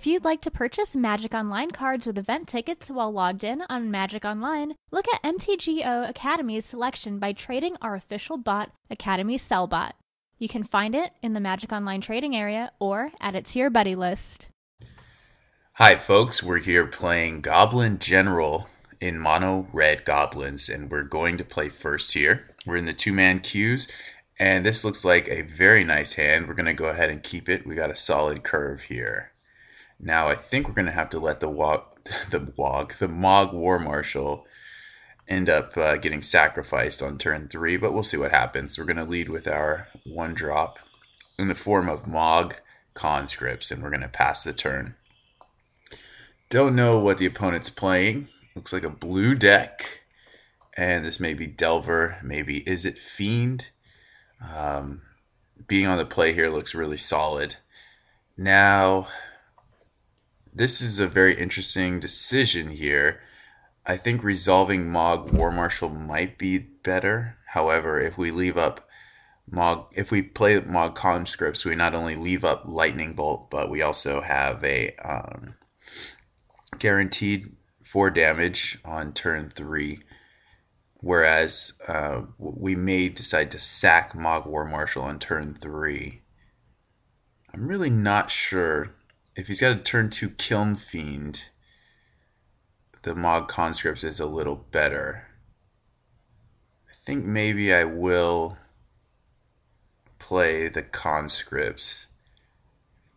If you'd like to purchase Magic Online cards with event tickets while logged in on Magic Online, look at MTGO Academy's selection by trading our official bot, Academy Sellbot. You can find it in the Magic Online trading area or add it to your buddy list. Hi folks, we're here playing Goblin General in mono red goblins, and we're going to play first here. We're in the two-man queues, and this looks like a very nice hand. We're going to go ahead and keep it. We got a solid curve here. Now I think we're going to have to let the Mog War Marshal end up getting sacrificed on turn 3, but we'll see what happens. We're going to lead with our 1-drop in the form of Mog Conscripts, and we're going to pass the turn. Don't know what the opponent's playing. Looks like a blue deck, and this may be Delver, maybe Is It Fiend. Being on the play here looks really solid. Now, this is a very interesting decision here. I think resolving Mog War Marshal might be better. However, if we play Mog Conscripts, we not only leave up Lightning Bolt, but we also have a guaranteed 4 damage on turn 3. Whereas we may decide to sack Mog War Marshal on turn 3. I'm really not sure. If he's got a turn 2 Kiln Fiend, the Mog Conscripts is a little better. I think maybe I will play the Conscripts.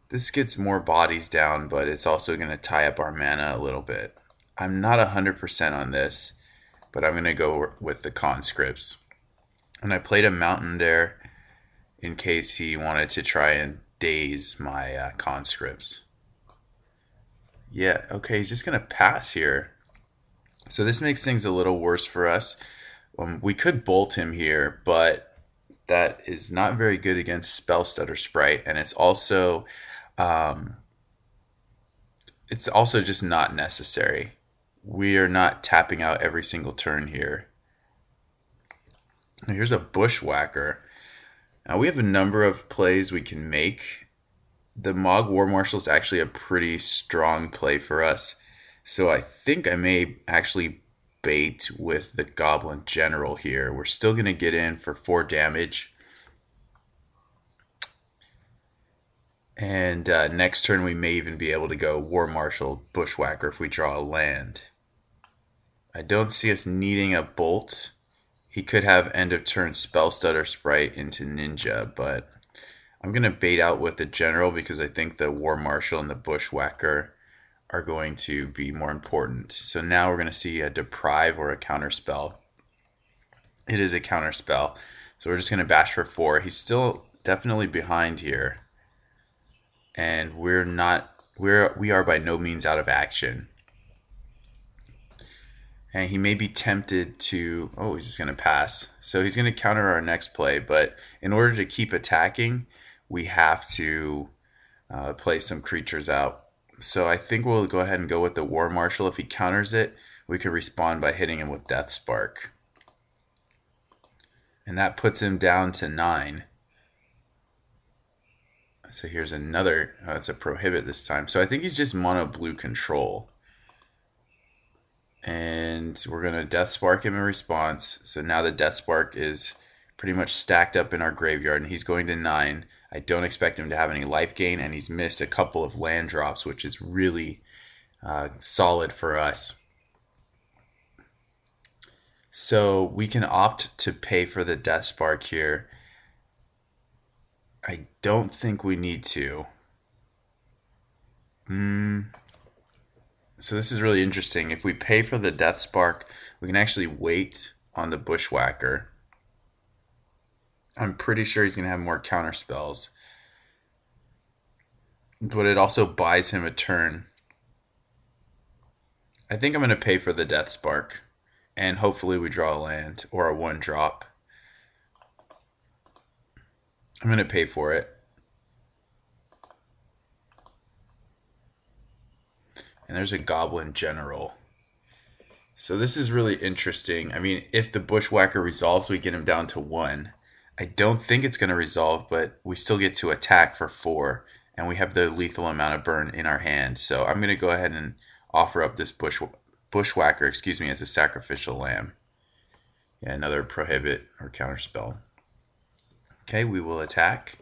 This gets more bodies down, but it's also going to tie up our mana a little bit. I'm not 100% on this, but I'm going to go with the Conscripts. And I played a Mountain there in case he wanted to try and daze my Conscripts. Yeah, okay, he's just going to pass here. So this makes things a little worse for us. We could bolt him here, but that is not very good against Spell Stutter Sprite, and it's also just not necessary. We are not tapping out every single turn here. Here's a Bushwhacker. Now we have a number of plays we can make. The Mog War Marshal is actually a pretty strong play for us. So I think I may actually bait with the Goblin General here. We're still going to get in for 4 damage. And next turn we may even be able to go War Marshal, Bushwhacker if we draw a land. I don't see us needing a Bolt. He could have end of turn Spell Stutter Sprite into Ninja, but I'm going to bait out with the General because I think the War Marshal and the Bushwhacker are going to be more important. So now we're going to see a Deprive or a Counterspell. It is a Counterspell. So we're just going to bash for 4. He's still definitely behind here. And we are by no means out of action. And he may be tempted to, he's just going to pass. So he's going to counter our next play, but in order to keep attacking, we have to play some creatures out. So I think we'll go ahead and go with the War Marshal. If he counters it, we can respond by hitting him with Death Spark. And that puts him down to 9. So here's another, it's a Prohibit this time. So I think he's just mono blue control. And we're going to Death Spark him in response. So now the Death Spark is pretty much stacked up in our graveyard, and he's going to 9. I don't expect him to have any life gain, and he's missed a couple of land drops, which is really solid for us. So we can opt to pay for the Death Spark here. I don't think we need to. So this is really interesting. If we pay for the Death Spark, we can actually wait on the Bushwhacker. I'm pretty sure he's going to have more counter spells. But it also buys him a turn. I think I'm going to pay for the Death Spark. And hopefully we draw a land or a 1-drop. I'm going to pay for it. And there's a Goblin General. So this is really interesting. I mean, if the Bushwhacker resolves, we get him down to 1. I don't think it's going to resolve, but we still get to attack for 4. and we have the lethal amount of burn in our hand. So I'm going to go ahead and offer up this bushwhacker, as a sacrificial lamb. Yeah, another prohibit or counterspell. Okay, we will attack.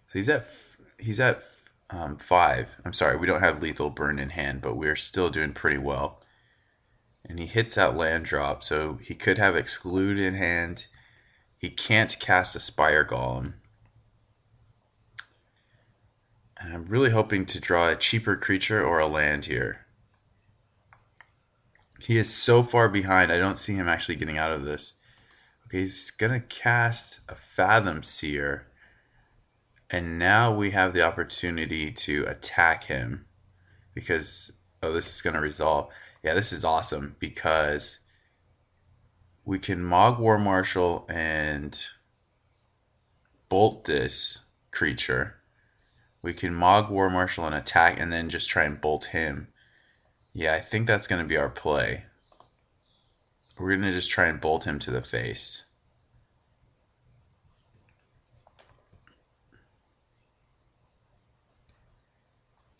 So he's at 5. I'm sorry, we don't have lethal burn in hand, but we're still doing pretty well. And he hits that land drop, so he could have exclude in hand. He can't cast a Spire Golem. And I'm really hoping to draw a cheaper creature or a land here. He is so far behind, I don't see him actually getting out of this. Okay, he's going to cast a Fathom Seer. And now we have the opportunity to attack him. Because, oh, this is going to resolve. Yeah, this is awesome because we can Mog War Marshal and bolt this creature. We can Mog War Marshal and attack and then just try and bolt him. Yeah, I think that's going to be our play. We're going to just try and bolt him to the face.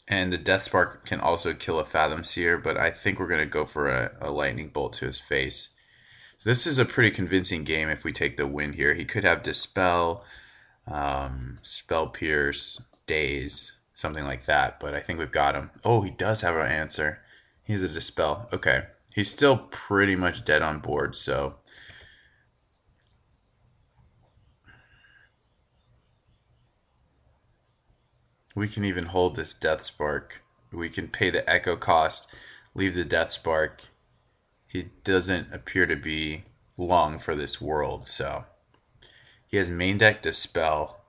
And the Death Spark can also kill a Fathom Seer, but I think we're going to go for a Lightning Bolt to his face. So this is a pretty convincing game if we take the win here. He could have Dispel, Spell Pierce, Daze, something like that, but I think we've got him. Oh, he does have our answer. He has a Dispel. Okay. He's still pretty much dead on board, so we can even hold this Death Spark. We can pay the Echo cost, leave the Death Spark. He doesn't appear to be long for this world, so he has main deck Dispel.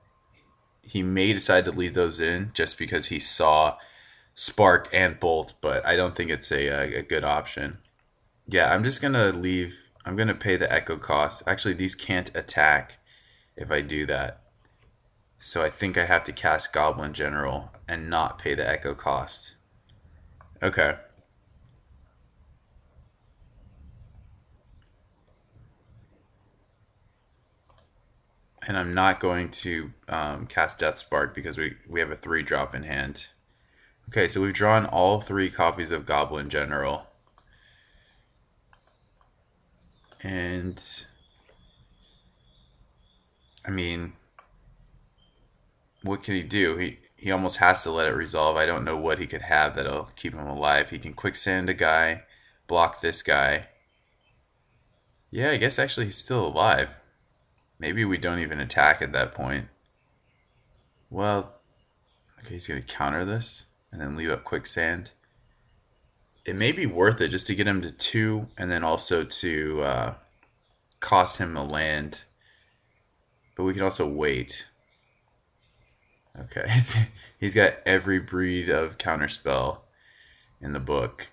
He may decide to leave those in just because he saw Spark and Bolt, but I don't think it's a good option. Yeah, I'm just going to leave. I'm going to pay the Echo cost. Actually, these can't attack if I do that. So I think I have to cast Goblin General and not pay the Echo cost. Okay. And I'm not going to cast Death Spark because we have a 3-drop in hand. Okay, so we've drawn all 3 copies of Goblin General. And I mean, what can he do? He almost has to let it resolve. I don't know what he could have that'll keep him alive. He can quicksand a guy, block this guy. Yeah, I guess actually he's still alive. Maybe we don't even attack at that point. Well, okay, he's going to counter this and then leave up quicksand. It may be worth it just to get him to 2 and then also to cost him a land. But we can also wait. Okay, he's got every breed of counterspell in the book.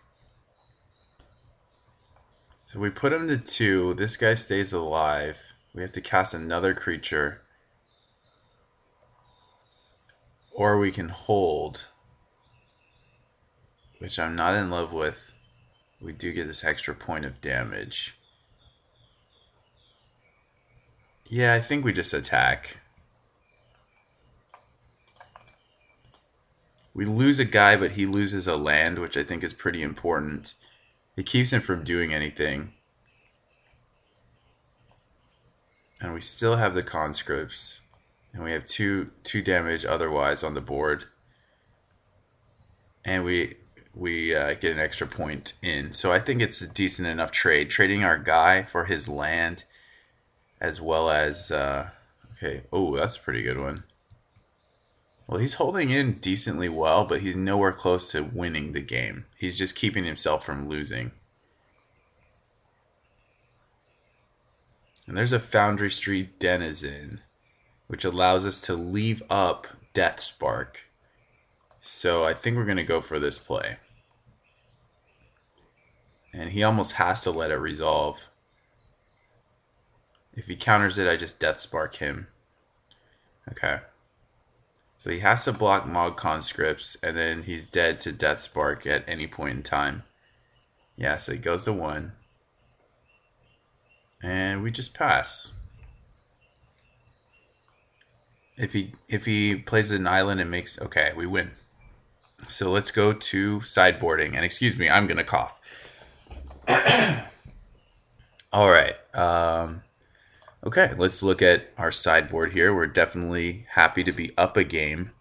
So we put him to 2. This guy stays alive. We have to cast another creature. Or we can hold, which I'm not in love with. We do get this extra point of damage. Yeah, I think we just attack. We lose a guy, but he loses a land, which I think is pretty important. It keeps him from doing anything. And we still have the conscripts. And we have two damage otherwise on the board. And we get an extra point in. So I think it's a decent enough trade. Trading our guy for his land as well as... okay, oh, that's a pretty good one. Well, he's holding in decently well, but he's nowhere close to winning the game. He's just keeping himself from losing. And there's a Foundry Street Denizen, which allows us to leave up Death Spark. So I think we're going to go for this play. And he almost has to let it resolve. If he counters it, I just Death Spark him. Okay. So he has to block Mog Conscripts, and then he's dead to Death Spark at any point in time. Yeah, so he goes to 1. And we just pass. If he plays an island and makes, okay, we win. So let's go to sideboarding. And excuse me, I'm gonna cough. All right. Okay, let's look at our sideboard here. We're definitely happy to be up a game.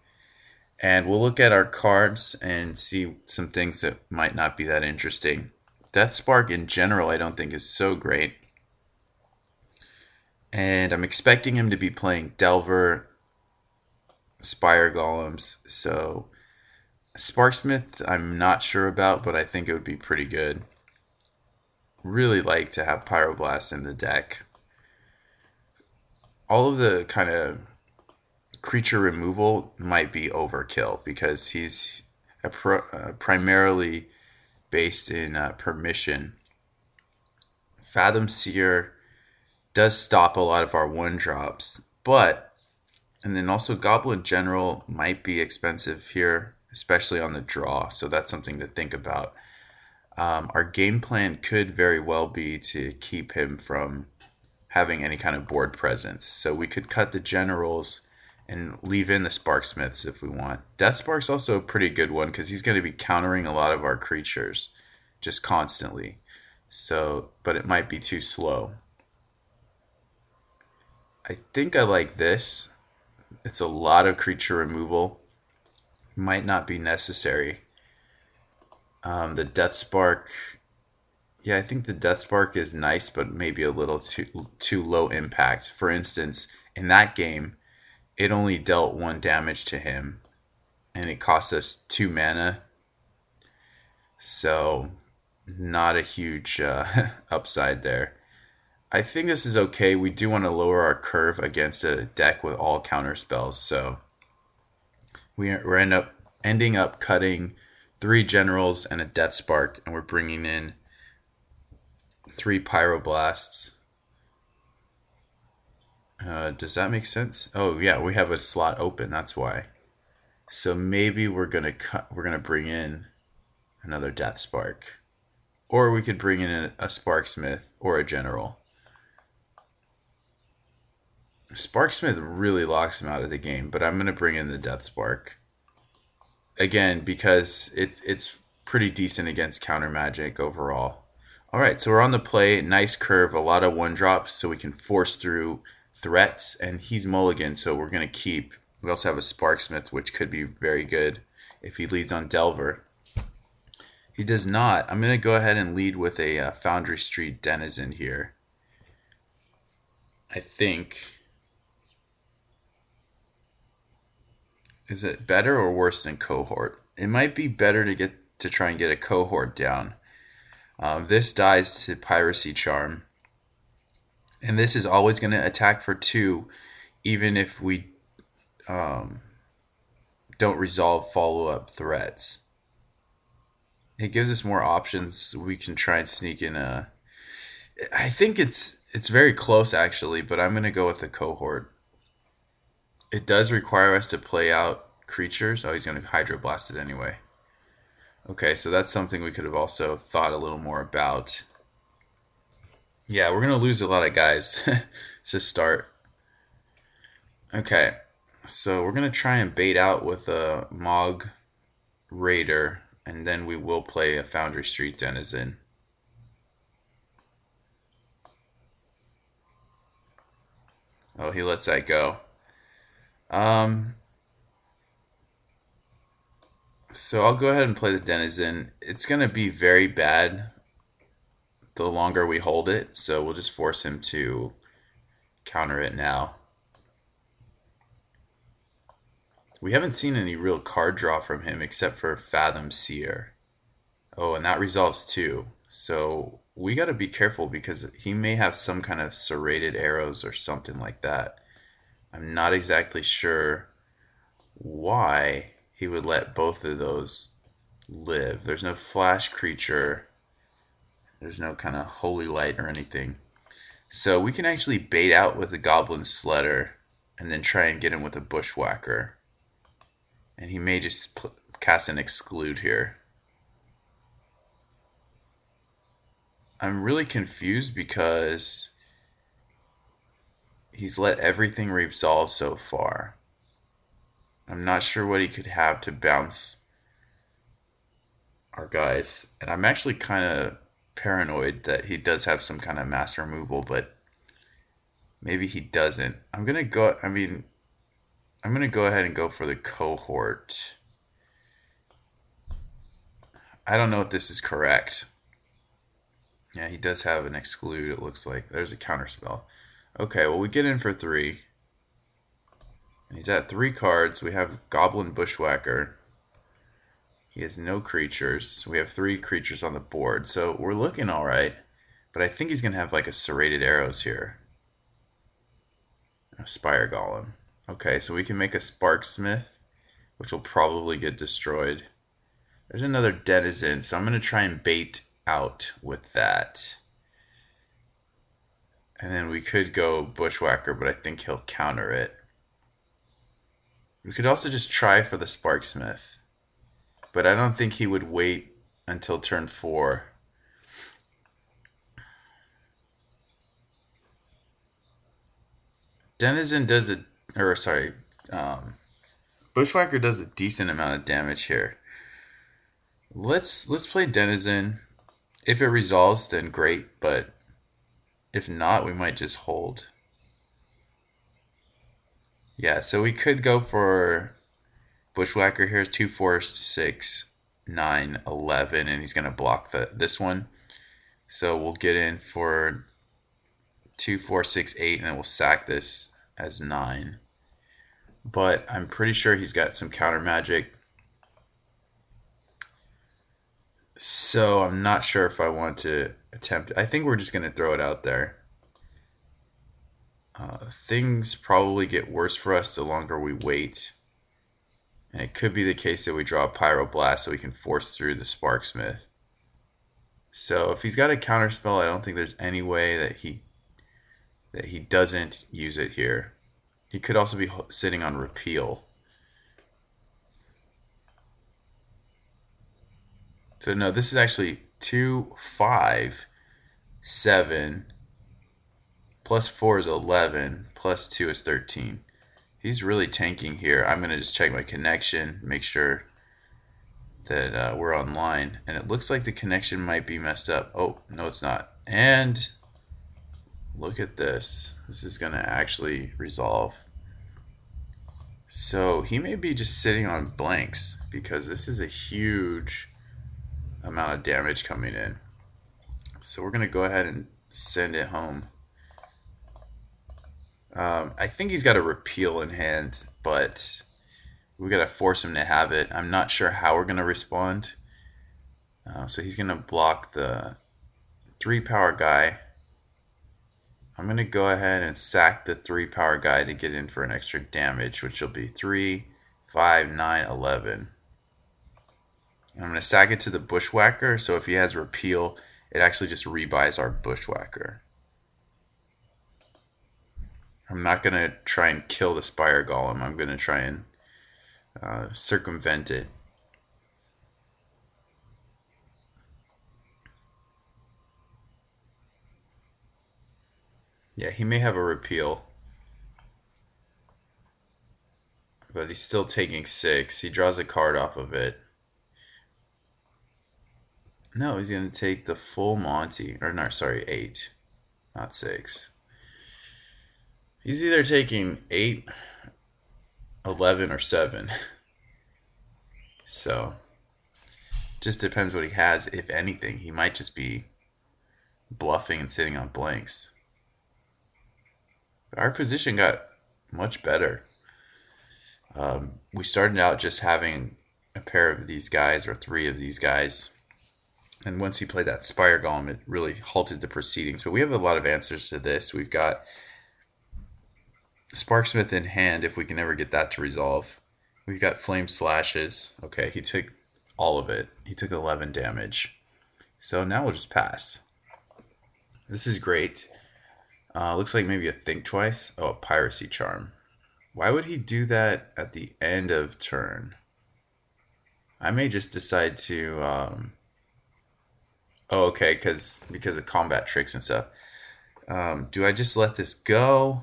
And we'll look at our cards and see some things that might not be that interesting. Deathspark in general I don't think is so great. And I'm expecting him to be playing Delver, Spire Golems. So Sparksmith I'm not sure about, but I think it would be pretty good. Really like to have Pyroblast in the deck. All of the kind of creature removal might be overkill because he's primarily based in permission. Fathom Seer does stop a lot of our 1-drops, and then also Goblin General might be expensive here, especially on the draw, so that's something to think about. Our game plan could very well be to keep him from having any kind of board presence. So we could cut the generals and leave in the Sparksmiths if we want. Deathspark's also a pretty good one because he's going to be countering a lot of our creatures just constantly. So, but it might be too slow. I think I like this. It's a lot of creature removal. Might not be necessary. The Deathspark, yeah, I think the Deathspark is nice, but maybe a little too low impact. For instance, in that game, it only dealt 1 damage to him, and it cost us 2 mana. So, not a huge upside there. I think this is okay. We do want to lower our curve against a deck with all counter spells, so we're ending up cutting 3 generals and a Deathspark, and we're bringing in 3 Pyroblasts. Does that make sense? Oh yeah, we have a slot open. That's why. So maybe we're gonna bring in another Deathspark, or we could bring in a Sparksmith or a General. Sparksmith really locks him out of the game, but I'm gonna bring in the Deathspark again because it's pretty decent against counter magic overall. All right, so we're on the play. Nice curve, a lot of 1-drops, so we can force through threats, and he's mulligan, so we're going to keep. We also have a Sparksmith, which could be very good if he leads on Delver. He does not. I'm going to go ahead and lead with a Foundry Street Denizen here. I think. Is it better or worse than Cohort? It might be better to try and get a Cohort down. This dies to Piracy Charm. And this is always going to attack for 2, even if we don't resolve follow-up threats. It gives us more options. We can try and sneak in a... I think it's very close, actually, but I'm going to go with the Cohort. It does require us to play out creatures. Oh, he's going to Hydroblast it anyway. Okay, so that's something we could have also thought a little more about. Yeah, we're going to lose a lot of guys to start. Okay, so we're going to try and bait out with a Mog Raider, and then we will play a Foundry Street Denizen. Oh, he lets that go. So I'll go ahead and play the Denizen. It's going to be very bad the longer we hold it, so we'll just force him to counter it now. We haven't seen any real card draw from him except for Fathom Seer. Oh, and that resolves too. So we got to be careful because he may have some kind of serrated arrows or something like that. I'm not exactly sure why he would let both of those live. There's no flash creature. There's no kind of holy light or anything. So we can actually bait out with a Goblin Sledder and then try and get him with a Bushwhacker. And he may just cast an Exclude here. I'm really confused because he's let everything resolve so far. I'm not sure what he could have to bounce our guys. And I'm actually kind of paranoid that he does have some kind of mass removal, but maybe he doesn't. I'm going to go, I mean, I'm going to go ahead and go for the cohort. I don't know if this is correct. Yeah, he does have an exclude, it looks like. There's a counterspell. Okay, well, we get in for 3. And he's at 3 cards. We have Goblin Bushwhacker. He has no creatures. We have 3 creatures on the board. So we're looking alright. But I think he's going to have like a Serrated Arrows here. A Spire Golem. Okay, so we can make a Sparksmith, which will probably get destroyed. There's another Denizen, so I'm going to try and bait out with that. And then we could go Bushwhacker, but I think he'll counter it. We could also just try for the Sparksmith, but I don't think he would wait until turn 4. Denizen does Bushwhacker does a decent amount of damage here. Let's play Denizen. If it resolves, then great, but if not, we might just hold. Yeah, so we could go for Bushwhacker here. 2, 4, 6, 9, 11, and he's going to block this one. So we'll get in for 2, 4, 6, 8, and then we'll sack this as 9. But I'm pretty sure he's got some counter magic. So I'm not sure if I want to attempt. I think we're just going to throw it out there. Things probably get worse for us the longer we wait. And it could be the case that we draw a Pyroblast so we can force through the Sparksmith. So if he's got a counterspell, I don't think there's any way that he doesn't use it here. He could also be sitting on Repeal. So no, this is actually 2, 5, 7, plus 4 is 11, plus 2 is 13. He's really tanking here. I'm going to just check my connection, make sure that we're online. And it looks like the connection might be messed up. Oh, no it's not. And look at this. This is going to actually resolve. So he may be just sitting on blanks because this is a huge amount of damage coming in. So we're going to go ahead and send it home. I think he's got a Repeal in hand, but we got to force him to have it. I'm not sure how we're going to respond. So he's going to block the 3 power guy. I'm going to go ahead and sack the 3 power guy to get in for an extra damage, which will be 3, 5, 9, 11. I'm going to sack it to the Bushwhacker, so if he has Repeal, it actually just rebuys our Bushwhacker. I'm not going to try and kill the Spire Golem. I'm going to try and circumvent it. Yeah, he may have a Repeal, but he's still taking 6. He draws a card off of it. No, he's going to take the full Monty. Or, no, sorry, 8, not 6. He's either taking 8, 11, or 7. So, just depends what he has, if anything. He might just be bluffing and sitting on blanks. Our position got much better. We started out just having a pair of these guys or 3 of these guys. And once he played that Spire Golem, it really halted the proceedings. But we have a lot of answers to this. We've got Sparksmith in hand if we can ever get that to resolve. We've got Flame Slashes. Okay, he took all of it. He took 11 damage. So now we'll just pass. This is great. Looks like maybe a Think Twice. Oh, a Piracy Charm. Why would he do that at the end of turn? I may just decide to... oh, okay, because of combat tricks and stuff. Do I just let this go?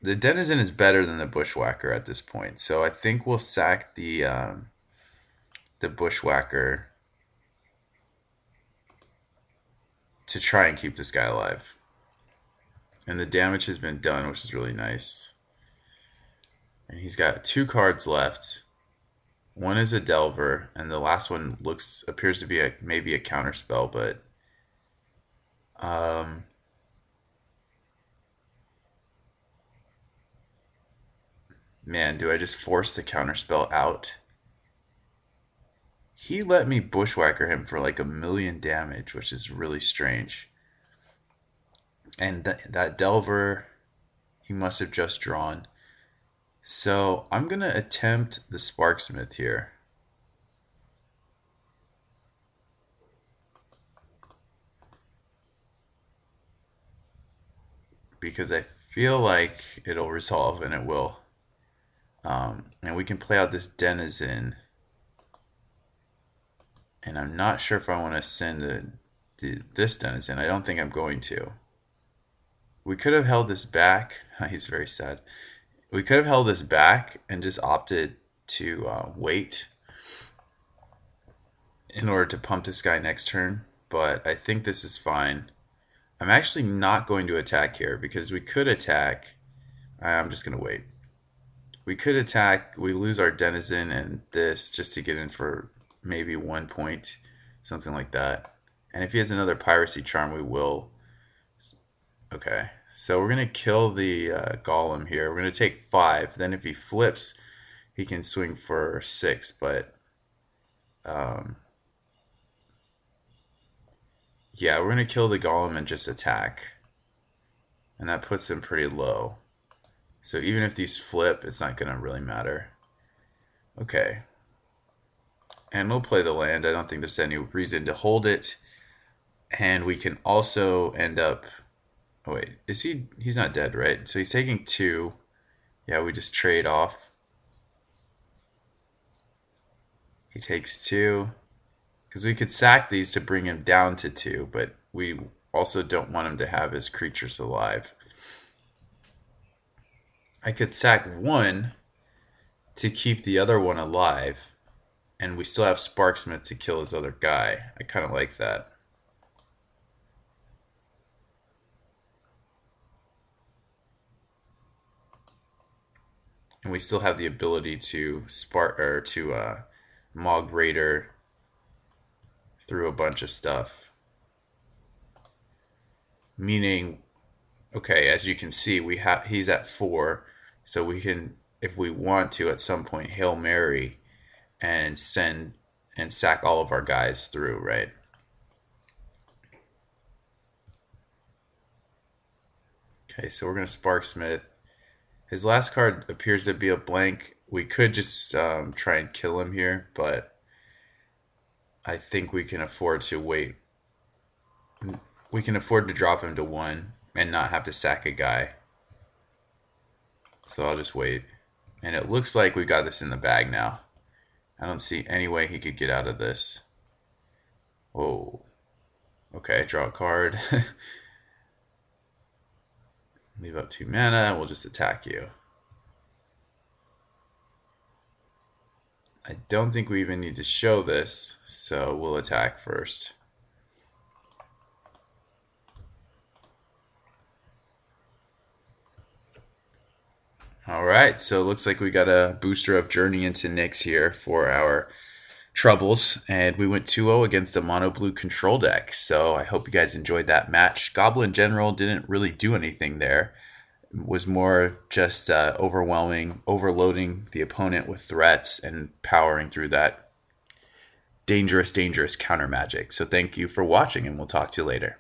The Denizen is better than the Bushwhacker at this point, so I think we'll sack the Bushwhacker to try and keep this guy alive. And the damage has been done, which is really nice. And he's got 2 cards left. One is a Delver, and the last one appears to be maybe a counter spell, but man, do I just force the counter spell out? He let me Bushwhacker him for like 1,000,000 damage, which is really strange. And that Delver, he must have just drawn. So I'm going to attempt the Sparksmith here. Because I feel like it'll resolve, and it will. And we can play out this Denizen. And I'm not sure if I want to send this Denizen. I don't think I'm going to. We could have held this back. He's very sad. We could have held this back and just opted to wait in order to pump this guy next turn. But I think this is fine. I'm actually not going to attack here because we could attack. I'm just going to wait. We could attack. We lose our Denizen and this just to get in for maybe 1 point, something like that. And if he has another Piracy Charm, we will. Okay, so we're going to kill the Golem here. We're going to take 5. Then if he flips, he can swing for 6. But yeah, we're going to kill the Golem and just attack. And that puts him pretty low. So even if these flip, it's not going to really matter. Okay. And we'll play the land. I don't think there's any reason to hold it. And we can also end up... Oh wait, is he? He's not dead, right? So he's taking 2. Yeah, we just trade off. He takes 2. Because we could sack these to bring him down to 2, but we also don't want him to have his creatures alive. I could sack 1 to keep the other one alive, and we still have Sparksmith to kill his other guy. I kind of like that. And we still have the ability to Mog Raider through a bunch of stuff. Meaning, okay, as you can see, he's at 4, so we can, if we want to, at some point Hail Mary and sack all of our guys through, right? Okay, so we're gonna Sparksmith. His last card appears to be a blank. We could just try and kill him here, but I think we can afford to wait. We can afford to drop him to 1 and not have to sack a guy. So I'll just wait. And it looks like we got this in the bag now. I don't see any way he could get out of this. Whoa. Okay, draw a card. Leave up 2 mana, and we'll just attack you. I don't think we even need to show this, so we'll attack first. Alright, so it looks like we got a booster of Journey into Nyx here for our troubles, and we went 2-0 against a mono blue control deck. So I hope you guys enjoyed that match. Goblin General didn't really do anything there. It was more just overloading the opponent with threats and powering through that dangerous counter magic. So thank you for watching, and we'll talk to you later.